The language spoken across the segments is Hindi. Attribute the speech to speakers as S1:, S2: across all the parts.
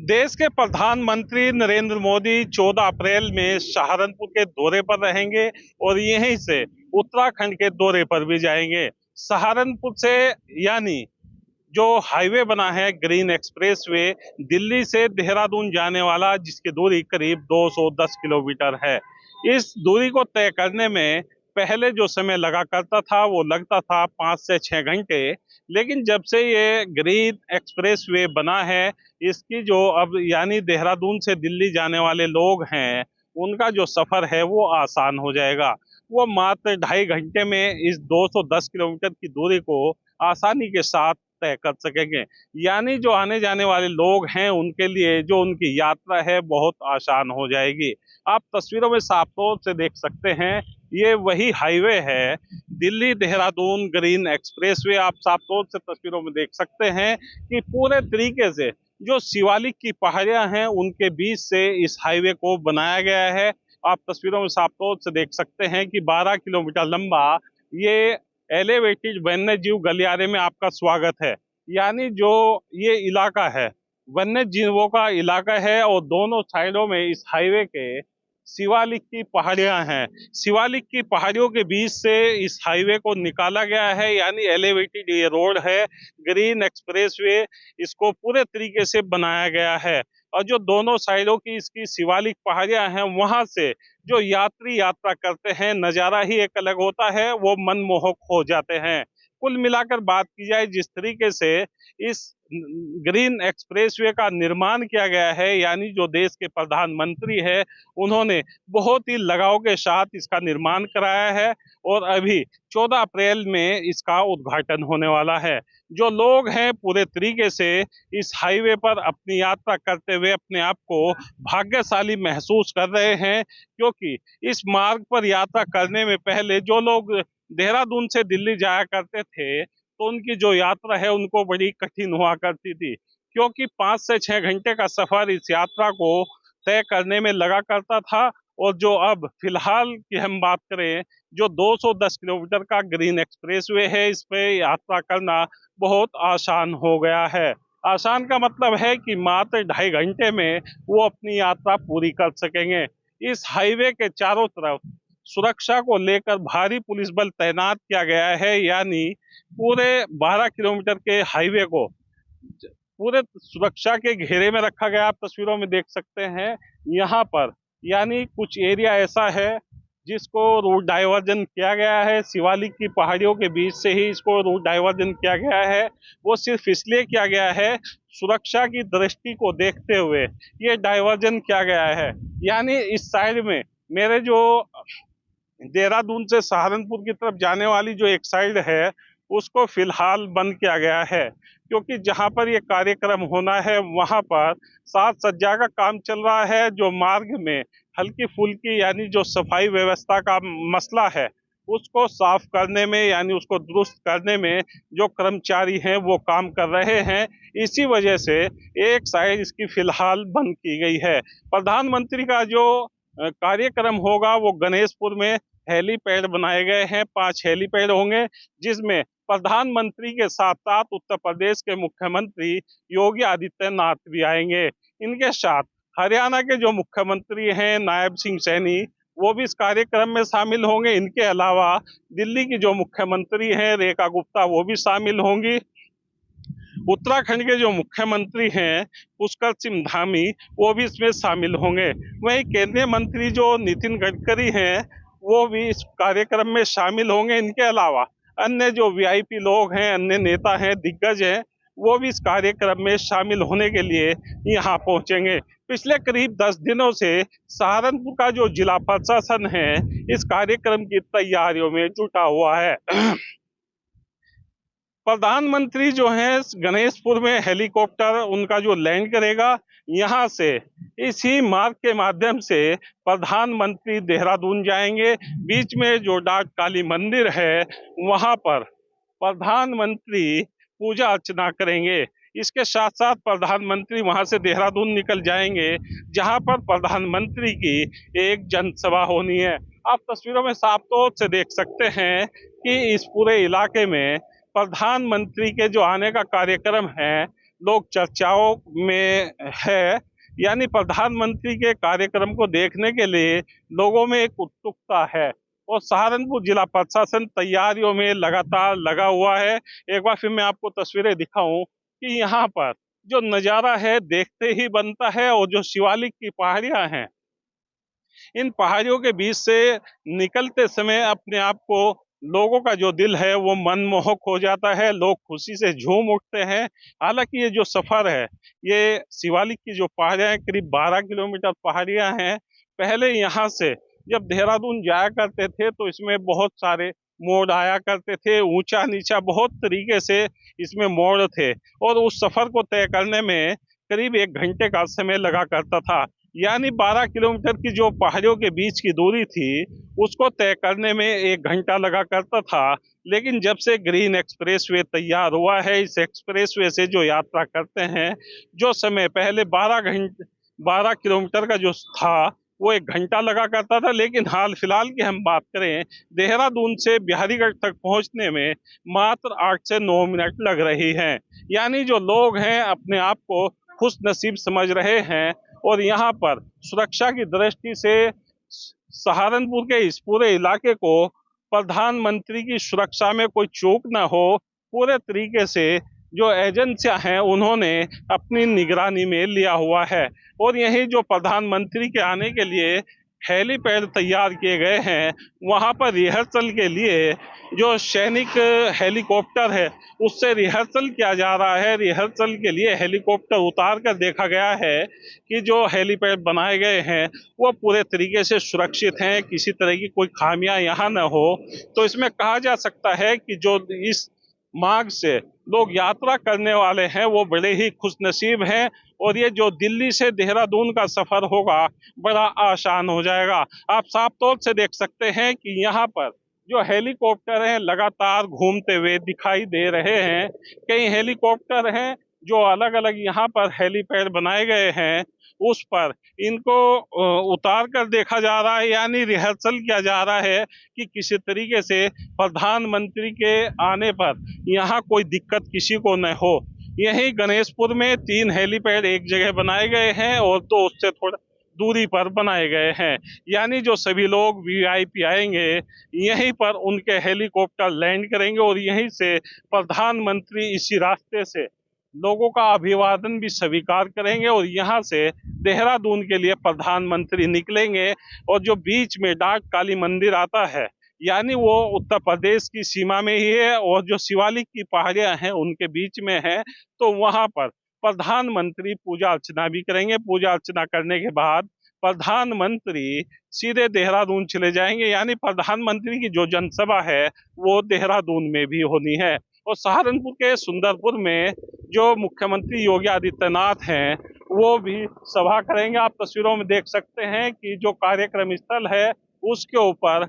S1: देश के प्रधानमंत्री नरेंद्र मोदी 14 अप्रैल में सहारनपुर के दौरे पर रहेंगे और यहीं से उत्तराखंड के दौरे पर भी जाएंगे। सहारनपुर से यानी जो हाईवे बना है ग्रीन एक्सप्रेस वे, दिल्ली से देहरादून जाने वाला, जिसकी दूरी करीब 210 किलोमीटर है। इस दूरी को तय करने में पहले जो समय लगा करता था वो लगता था 5 से 6 घंटे, लेकिन जब से ये ग्रीन एक्सप्रेस वे बना है, इसकी जो अब यानी देहरादून से दिल्ली जाने वाले लोग हैं, उनका जो सफर है वो आसान हो जाएगा। वो मात्र 2.5 घंटे में इस 210 किलोमीटर की दूरी को आसानी के साथ तय कर सकेंगे। यानी जो आने जाने वाले लोग हैं उनके लिए जो उनकी यात्रा है बहुत आसान हो जाएगी। आप तस्वीरों में साफ तौर से देख सकते हैं, ये वही हाईवे है, दिल्ली देहरादून ग्रीन एक्सप्रेसवे। आप साफ तौर से तस्वीरों में देख सकते हैं कि पूरे तरीके से जो शिवालिक की पहाड़ियां हैं उनके बीच से इस हाईवे को बनाया गया है। आप तस्वीरों में साफ तौर से देख सकते हैं कि 12 किलोमीटर लंबा ये एलिवेटेड वन्य जीव गलियारे में आपका स्वागत है। यानी जो ये इलाका है वन्य जीवों का इलाका है और दोनों साइडों में इस हाईवे के शिवालिक की पहाड़ियां हैं। शिवालिक की पहाड़ियों के बीच से इस हाईवे को निकाला गया है, यानी एलिवेटेड ये रोड है, ग्रीन एक्सप्रेसवे, इसको पूरे तरीके से बनाया गया है। और जो दोनों साइडों की इसकी शिवालिक पहाड़ियां हैं, वहां से जो यात्री यात्रा करते हैं नज़ारा ही एक अलग होता है, वो मनमोहक हो जाते हैं। कुल मिलाकर बात की जाए जिस तरीके से इस ग्रीन एक्सप्रेसवे का निर्माण किया गया है, यानी जो देश के प्रधानमंत्री है उन्होंने बहुत ही लगाव के साथ इसका निर्माण कराया है और अभी 14 अप्रैल में इसका उद्घाटन होने वाला है। जो लोग हैं पूरे तरीके से इस हाईवे पर अपनी यात्रा करते हुए अपने आप को भाग्यशाली महसूस कर रहे हैं, क्योंकि इस मार्ग पर यात्रा करने में पहले जो लोग देहरादून से दिल्ली जाया करते थे तो उनकी जो यात्रा है उनको बड़ी कठिन हुआ करती थी, क्योंकि 5 से 6 घंटे का सफर इस यात्रा को तय करने में लगा करता था। और जो अब फिलहाल की हम बात करें, जो 210 किलोमीटर का ग्रीन एक्सप्रेसवे है, इस पे यात्रा करना बहुत आसान हो गया है। आसान का मतलब है कि मात्र 2.5 घंटे में वो अपनी यात्रा पूरी कर सकेंगे। इस हाईवे के चारों तरफ सुरक्षा को लेकर भारी पुलिस बल तैनात किया गया है, यानी पूरे 12 किलोमीटर के हाईवे को पूरे सुरक्षा के घेरे में रखा गया। आप तस्वीरों में देख सकते हैं यहाँ पर, यानी कुछ एरिया ऐसा है जिसको रूट डाइवर्जन किया गया है, शिवालिक की पहाड़ियों के बीच से ही इसको रूट डाइवर्जन किया गया है। वो सिर्फ इसलिए किया गया है, सुरक्षा की दृष्टि को देखते हुए ये डाइवर्जन किया गया है। यानी इस साइड में मेरे जो देहरादून से सहारनपुर की तरफ जाने वाली जो एक साइड है उसको फिलहाल बंद किया गया है, क्योंकि जहां पर ये कार्यक्रम होना है वहां पर साज सज्जा का काम चल रहा है। जो मार्ग में हल्की फुल्की यानी जो सफाई व्यवस्था का मसला है उसको साफ करने में, यानी उसको दुरुस्त करने में जो कर्मचारी हैं वो काम कर रहे हैं। इसी वजह से एक साइड इसकी फिलहाल बंद की गई है। प्रधानमंत्री का जो कार्यक्रम होगा वो गणेशपुर में हेलीपैड बनाए गए हैं, 5 हेलीपैड होंगे, जिसमें प्रधानमंत्री के साथ साथ उत्तर प्रदेश के मुख्यमंत्री योगी आदित्यनाथ भी आएंगे। इनके साथ हरियाणा के जो मुख्यमंत्री हैं नायब सिंह सैनी, वो भी इस कार्यक्रम में शामिल होंगे। इनके अलावा दिल्ली की जो मुख्यमंत्री हैं रेखा गुप्ता, वो भी शामिल होंगी। उत्तराखंड के जो मुख्यमंत्री हैं पुष्कर सिंह धामी, वो भी इसमें शामिल होंगे। वहीं केंद्रीय मंत्री जो नितिन गडकरी हैं वो भी इस कार्यक्रम में शामिल होंगे। इनके अलावा अन्य जो वीआईपी लोग हैं, अन्य नेता हैं, दिग्गज हैं, वो भी इस कार्यक्रम में शामिल होने के लिए यहाँ पहुंचेंगे। पिछले करीब 10 दिनों से सहारनपुर का जो जिला प्रशासन है इस कार्यक्रम की तैयारियों में जुटा हुआ है। प्रधानमंत्री जो है गणेशपुर में हेलीकॉप्टर उनका जो लैंड करेगा, यहाँ से इसी मार्ग के माध्यम से प्रधानमंत्री देहरादून जाएंगे। बीच में जो डाक काली मंदिर है वहाँ पर प्रधानमंत्री पूजा अर्चना करेंगे। इसके साथ साथ प्रधानमंत्री वहां से देहरादून निकल जाएंगे, जहां पर प्रधानमंत्री की एक जनसभा होनी है। आप तस्वीरों में साफ तौर से देख सकते हैं कि इस पूरे इलाके में प्रधानमंत्री के जो आने का कार्यक्रम है लोग चर्चाओं में है। यानी प्रधानमंत्री के कार्यक्रम को देखने के लिए लोगों में एक उत्सुकता है और सहारनपुर जिला प्रशासन तैयारियों में लगातार लगा हुआ है। एक बार फिर मैं आपको तस्वीरें दिखाऊं कि यहाँ पर जो नज़ारा है देखते ही बनता है, और जो शिवालिक की पहाड़ियां हैं, इन पहाड़ियों के बीच से निकलते समय अपने आप को लोगों का जो दिल है वो मनमोहक हो जाता है, लोग खुशी से झूम उठते हैं। हालांकि ये जो सफर है, ये शिवालिक की जो पहाड़ियां हैं, करीब 12 किलोमीटर पहाड़ियां हैं। पहले यहाँ से जब देहरादून जाया करते थे तो इसमें बहुत सारे मोड़ आया करते थे, ऊंचा नीचा बहुत तरीके से इसमें मोड़ थे, और उस सफर को तय करने में करीब 1 घंटे का समय लगा करता था। यानी 12 किलोमीटर की जो पहाड़ियों के बीच की दूरी थी, उसको तय करने में 1 घंटा लगा करता था। लेकिन जब से ग्रीन एक्सप्रेसवे तैयार हुआ है, इस एक्सप्रेसवे से जो यात्रा करते हैं, जो समय पहले 12 किलोमीटर का जो था वो 1 घंटा लगा करता था, लेकिन हाल फिलहाल की हम बात करें, देहरादून से बिहारीगढ़ तक पहुंचने में मात्र 8 से 9 मिनट लग रही हैं। यानी जो लोग हैं अपने आप को खुश नसीब समझ रहे हैं, और यहाँ पर सुरक्षा की दृष्टि से सहारनपुर के इस पूरे इलाके को प्रधानमंत्री की सुरक्षा में कोई चूक ना हो, पूरे तरीके से जो एजेंसियां हैं उन्होंने अपनी निगरानी में लिया हुआ है। और यही जो प्रधानमंत्री के आने के लिए हेलीपैड तैयार किए गए हैं, वहां पर रिहर्सल के लिए जो सैनिक हेलीकॉप्टर है उससे रिहर्सल किया जा रहा है। रिहर्सल के लिए हेलीकॉप्टर उतार कर देखा गया है कि जो हेलीपैड बनाए गए हैं वो पूरे तरीके से सुरक्षित हैं, किसी तरह की कोई खामियां यहाँ न हो। तो इसमें कहा जा सकता है कि जो इस मार्ग से लोग यात्रा करने वाले हैं वो बड़े ही खुशनसीब हैं, और ये जो दिल्ली से देहरादून का सफर होगा बड़ा आसान हो जाएगा। आप साफ तौर से देख सकते हैं कि यहाँ पर जो हेलीकॉप्टर हैं लगातार घूमते हुए दिखाई दे रहे हैं। कई हेलीकॉप्टर हैं जो अलग अलग यहाँ पर हेलीपैड बनाए गए हैं, उस पर इनको उतार कर देखा जा रहा है, यानी रिहर्सल किया जा रहा है कि किसी तरीके से प्रधानमंत्री के आने पर यहाँ कोई दिक्कत किसी को न हो। यही गणेशपुर में 3 हेलीपैड एक जगह बनाए गए हैं और तो उससे थोड़ा दूरी पर बनाए गए हैं। यानी जो सभी लोग वीआईपी आएंगे यहीं पर उनके हेलीकॉप्टर लैंड करेंगे, और यहीं से प्रधानमंत्री इसी रास्ते से लोगों का अभिवादन भी स्वीकार करेंगे, और यहाँ से देहरादून के लिए प्रधानमंत्री निकलेंगे। और जो बीच में डाक काली मंदिर आता है, यानी वो उत्तर प्रदेश की सीमा में ही है और जो शिवालिक की पहाड़ियां हैं उनके बीच में है। तो वहां पर प्रधानमंत्री पूजा अर्चना भी करेंगे। पूजा अर्चना करने के बाद प्रधानमंत्री सीधे देहरादून चले जाएंगे, यानी प्रधानमंत्री की जो जनसभा है वो देहरादून में भी होनी है। और सहारनपुर के सुंदरपुर में जो मुख्यमंत्री योगी आदित्यनाथ हैं वो भी सभा करेंगे। आप तस्वीरों में देख सकते हैं कि जो कार्यक्रम स्थल है उसके ऊपर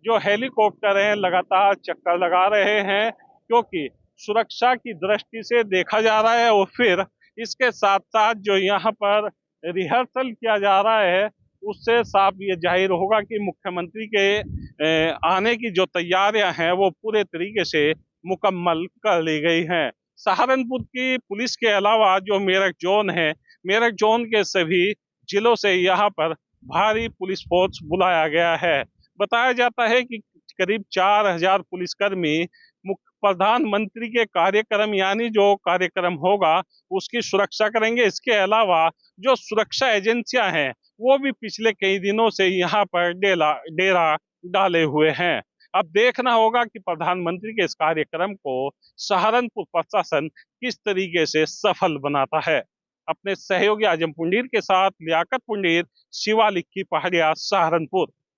S1: जो हेलीकॉप्टर हैं लगातार चक्कर लगा रहे हैं, क्योंकि सुरक्षा की दृष्टि से देखा जा रहा है। और फिर इसके साथ साथ जो यहाँ पर रिहर्सल किया जा रहा है उससे साफ ये जाहिर होगा कि मुख्यमंत्री के आने की जो तैयारियां हैं वो पूरे तरीके से मुकम्मल कर ली गई हैं। सहारनपुर की पुलिस के अलावा जो मेरठ जोन है, मेरठ जोन के सभी जिलों से यहाँ पर भारी पुलिस फोर्स बुलाया गया है। बताया जाता है कि करीब 4000 पुलिसकर्मी प्रधानमंत्री के कार्यक्रम यानी जो कार्यक्रम होगा उसकी सुरक्षा करेंगे। इसके अलावा जो सुरक्षा एजेंसियां हैं वो भी पिछले कई दिनों से यहाँ पर डेरा डाले हुए हैं। अब देखना होगा कि प्रधानमंत्री के इस कार्यक्रम को सहारनपुर प्रशासन किस तरीके से सफल बनाता है। अपने सहयोगी आजम पुंडीर के साथ लियाकत पुंडीर, शिवालिक की पहाड़िया, सहारनपुर।